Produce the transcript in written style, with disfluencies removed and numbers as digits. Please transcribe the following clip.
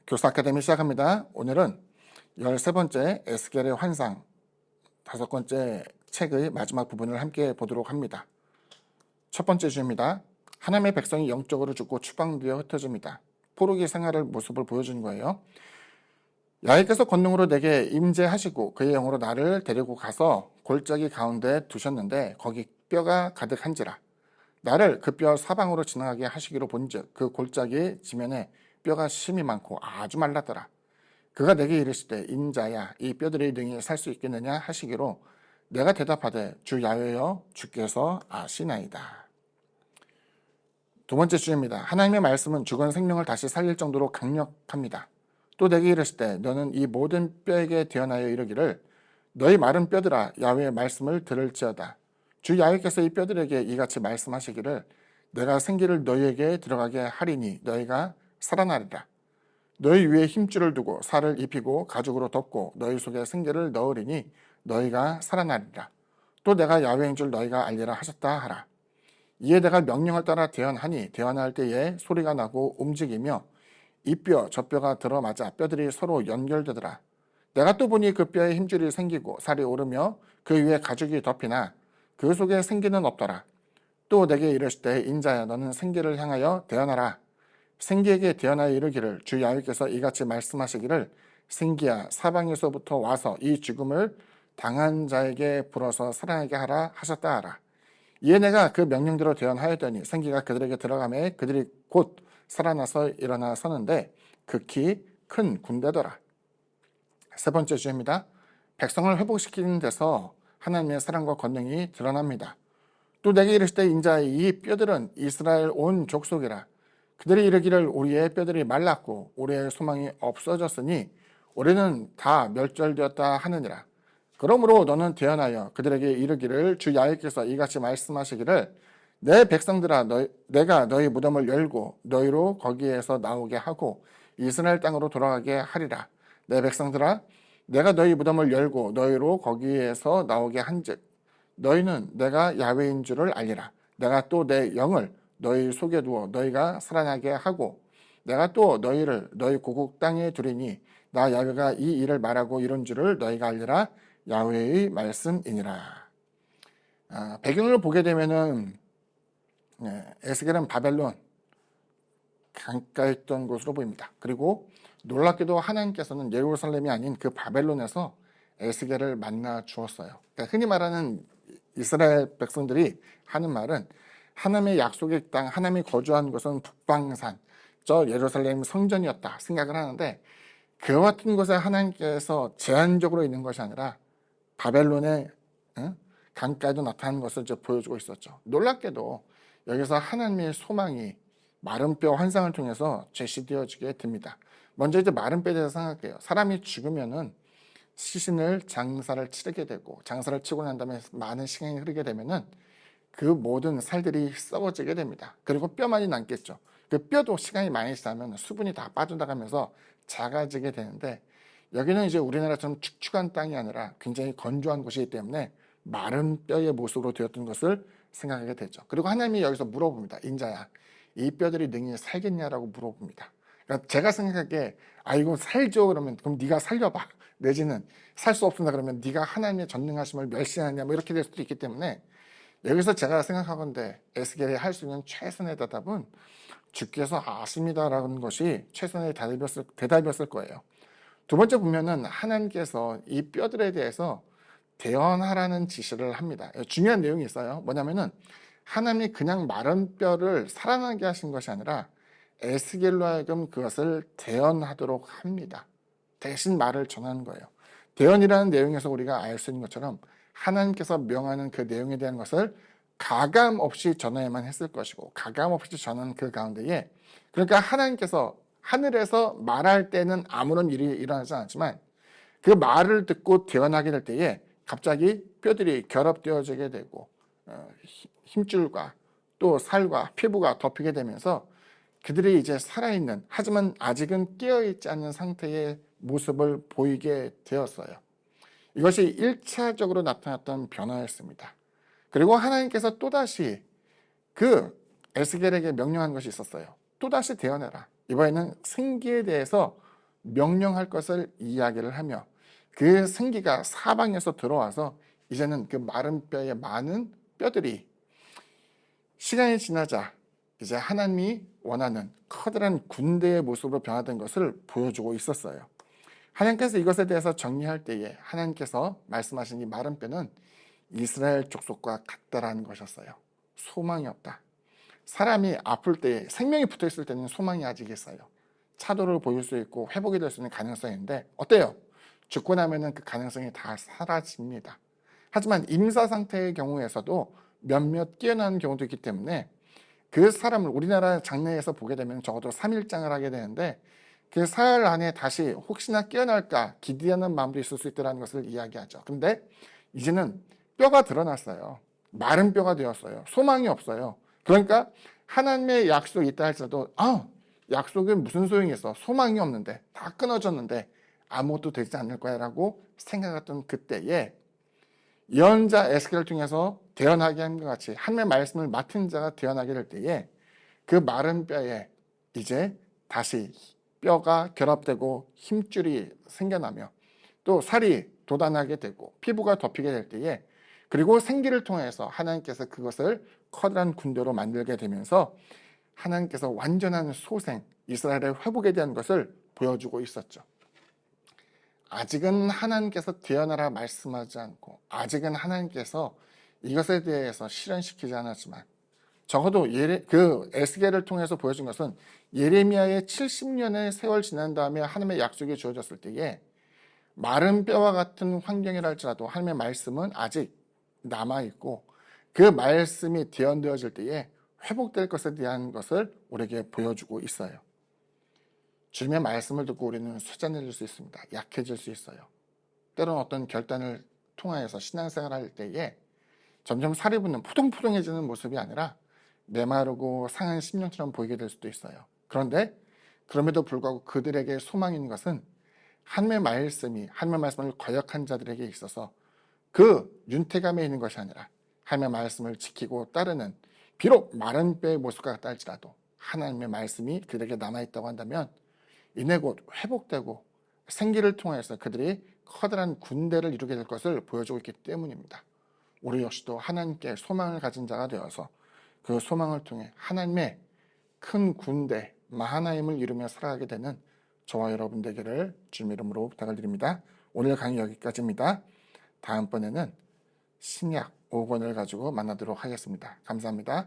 교수 아카데미 시작합니다. 오늘은 13번째 에스겔의 환상 5번째 책의 마지막 부분을 함께 보도록 합니다. 첫 번째 주입니다. 하나님의 백성이 영적으로 죽고 추방되어 흩어집니다. 포로기 생활의 모습을 보여준 거예요. 야훼께서 권능으로 내게 임재하시고 그의 영으로 나를 데리고 가서 골짜기 가운데 두셨는데 거기 뼈가 가득한지라. 나를 그 뼈 사방으로 지나가게 하시기로 본즉 그 골짜기 지면에 뼈가 심이 많고 아주 말랐더라. 그가 내게 이르시되 인자야 이 뼈들이 능히 살 수 있겠느냐 하시기로 내가 대답하되 주 야훼여 주께서 아시나이다. 두 번째 주입니다. 하나님의 말씀은 죽은 생명을 다시 살릴 정도로 강력합니다. 또 내게 이르시되 너는 이 모든 뼈에게 대언하여 이르기를 너희 마른 뼈들아 야훼의 말씀을 들을지어다. 주 야훼께서 이 뼈들에게 이같이 말씀하시기를 내가 생기를 너희에게 들어가게 하리니 너희가 살아나리라. 너희 위에 힘줄을 두고 살을 입히고 가죽으로 덮고 너희 속에 생기를 넣으리니 너희가 살아나리라. 또 내가 야훼인 줄 너희가 알리라 하셨다 하라. 이에 내가 명령을 따라 대언하니 대언할 때에 소리가 나고 움직이며 이 뼈 저 뼈가 들어맞아 뼈들이 서로 연결되더라. 내가 또 보니 그 뼈에 힘줄이 생기고 살이 오르며 그 위에 가죽이 덮이나 그 속에 생기는 없더라. 또 내게 이르시되 인자야 너는 생기를 향하여 대언하라. 생기에게 대언하여 이르기를 주 야훼께서 이같이 말씀하시기를 생기야 사방에서부터 와서 이 죽음을 당한 자에게 불어서 살아나게 하라 하셨다 하라. 이에 내가 그 명령대로 대언하였더니 생기가 그들에게 들어가매 그들이 곧 살아나서 일어나 서는데 극히 큰 군대더라. 세 번째 주입니다. 백성을 회복시키는 데서 하나님의 사랑과 권능이 드러납니다. 또 내게 이르시되 인자 이 뼈들은 이스라엘 온 족속이라. 그들이 이르기를 우리의 뼈들이 말랐고 우리의 소망이 없어졌으니 우리는 다 멸절되었다 하느니라. 그러므로 너는 대언하여 그들에게 이르기를 주 야훼께서 이같이 말씀하시기를 내 백성들아 내가 너희 무덤을 열고 너희로 거기에서 나오게 하고 이스라엘 땅으로 돌아가게 하리라. 내 백성들아 내가 너희 무덤을 열고 너희로 거기에서 나오게 한즉 너희는 내가 야훼인 줄을 알리라. 내가 또 내 영을 너희 속에 두어 너희가 살아나게 하고 내가 또 너희를 너희 고국 땅에 두리니 나 야훼가 이 일을 말하고 이룬 줄을 너희가 알리라. 야훼의 말씀이니라. 배경을 보게 되면은 에스겔은 바벨론 강가에 있던 곳으로 보입니다. 그리고 놀랍게도 하나님께서는 예루살렘이 아닌 그 바벨론에서 에스겔을 만나 주었어요. 그러니까 흔히 말하는 이스라엘 백성들이 하는 말은 하나님의 약속의 땅, 하나님이 거주한 곳은 북방산, 저 예루살렘 성전이었다 생각을 하는데 그와 같은 곳에 하나님께서 제한적으로 있는 것이 아니라 바벨론의 강가에도 나타나는 것을 보여주고 있었죠. 놀랍게도 여기서 하나님의 소망이 마른 뼈 환상을 통해서 제시되어지게 됩니다. 먼저 이제 마른 뼈에 대해서 생각해요. 사람이 죽으면은 시신을 장사를 치르게 되고 장사를 치고 난 다음에 많은 시간이 흐르게 되면은 그 모든 살들이 썩어지게 됩니다. 그리고 뼈만이 남겠죠. 그 뼈도 시간이 많이 지나면 수분이 다 빠져나가면서 작아지게 되는데 여기는 이제 우리나라처럼 축축한 땅이 아니라 굉장히 건조한 곳이기 때문에 마른 뼈의 모습으로 되었던 것을 생각하게 되죠. 그리고 하나님이 여기서 물어봅니다. 인자야, 이 뼈들이 능히 살겠냐라고 물어봅니다. 그러니까 제가 생각하기에 이거 살죠 그러면 그럼 네가 살려봐. 내지는 살 수 없습니다 그러면 네가 하나님의 전능하심을 멸시하냐 뭐 이렇게 될 수도 있기 때문에 여기서 제가 생각하건대 에스겔이 할 수 있는 최선의 대답은 주께서 아십니다라는 것이 최선의 대답이었을 거예요. 두 번째 보면은 하나님께서 이 뼈들에 대해서 대언하라는 지시를 합니다. 중요한 내용이 있어요. 뭐냐면은 하나님이 그냥 마른 뼈를 살아나게 하신 것이 아니라 에스겔로 하여금 그것을 대언하도록 합니다. 대신 말을 전하는 거예요. 대언이라는 내용에서 우리가 알 수 있는 것처럼 하나님께서 명하는 그 내용에 대한 것을 가감 없이 전해야만 했을 것이고 가감 없이 전하는 그 가운데에 그러니까 하나님께서 하늘에서 말할 때는 아무런 일이 일어나지 않지만 그 말을 듣고 대언하게 될 때에 갑자기 뼈들이 결합되어지게 되고 힘줄과 또 살과 피부가 덮이게 되면서 그들이 이제 살아있는 하지만 아직은 깨어있지 않는 상태의 모습을 보이게 되었어요. 이것이 1차적으로 나타났던 변화였습니다. 그리고 하나님께서 또다시 그 에스겔에게 명령한 것이 있었어요. 또다시 대언해라. 이번에는 생기에 대해서 명령할 것을 이야기를 하며 그 생기가 사방에서 들어와서 이제는 그 마른 뼈에 많은 뼈들이 시간이 지나자 이제 하나님이 원하는 커다란 군대의 모습으로 변화된 것을 보여주고 있었어요. 하나님께서 이것에 대해서 정리할 때에 하나님께서 말씀하신 이 마른 뼈는 이스라엘 족속과 같다라는 것이었어요. 소망이 없다. 사람이 아플 때 생명이 붙어 있을 때는 소망이 아직 있어요. 차도를 보일 수 있고 회복이 될 수 있는 가능성인데 어때요? 죽고 나면은 그 가능성이 다 사라집니다. 하지만 임사 상태의 경우에서도 몇몇 깨어나는 경우도 있기 때문에 그 사람을 우리나라 장례에서 보게 되면 적어도 3일장을 하게 되는데 그 사흘 안에 다시 혹시나 깨어날까 기대하는 마음도 있을 수 있다는 것을 이야기하죠. 근데 이제는 뼈가 드러났어요. 마른 뼈가 되었어요. 소망이 없어요. 그러니까 하나님의 약속이 있다 할지라도 약속은 무슨 소용이 있어. 소망이 없는데 다 끊어졌는데 아무것도 되지 않을 거야 라고 생각했던 그때에 예언자 에스겔을 통해서 대언하게 한 것 같이 하나님의 말씀을 맡은 자가 대언하게 될 때에 그 마른 뼈에 이제 다시 뼈가 결합되고 힘줄이 생겨나며 또 살이 돋아나게 되고 피부가 덮이게 될 때에 그리고 생기를 통해서 하나님께서 그것을 커다란 군대로 만들게 되면서 하나님께서 완전한 소생, 이스라엘의 회복에 대한 것을 보여주고 있었죠. 아직은 하나님께서 대언하라 말씀하지 않고 아직은 하나님께서 이것에 대해서 실현시키지 않았지만 적어도 그 에스겔을 통해서 보여준 것은 예레미야의 70년의 세월 지난 다음에 하나님의 약속이 주어졌을 때에 마른 뼈와 같은 환경이라 할지라도 하나님의 말씀은 아직 남아있고 그 말씀이 대언되어질 때에 회복될 것에 대한 것을 우리에게 보여주고 있어요. 주님의 말씀을 듣고 우리는 쇠잔해질 수 있습니다. 약해질 수 있어요. 때로는 어떤 결단을 통하여서 신앙생활을 할 때에 점점 살이 붙는 포동포동해지는 모습이 아니라 메마르고 상한 심령처럼 보이게 될 수도 있어요. 그런데 그럼에도 불구하고 그들에게 소망이 있는 것은 하나님의 말씀을 거역한 자들에게 있어서 그 윤택감에 있는 것이 아니라 하나님의 말씀을 지키고 따르는 비록 마른 뼈의 모습과 같다 할지라도 하나님의 말씀이 그들에게 남아있다고 한다면 이내 곧 회복되고 생기를 통해서 그들이 커다란 군대를 이루게 될 것을 보여주고 있기 때문입니다. 우리 역시도 하나님께 소망을 가진 자가 되어서 그 소망을 통해 하나님의 큰 군대 마하나임을 이루며 살아가게 되는 저와 여러분 되기를 주님 이름으로 부탁을 드립니다. 오늘 강의 여기까지입니다. 다음번에는 신약 5권을 가지고 만나도록 하겠습니다. 감사합니다.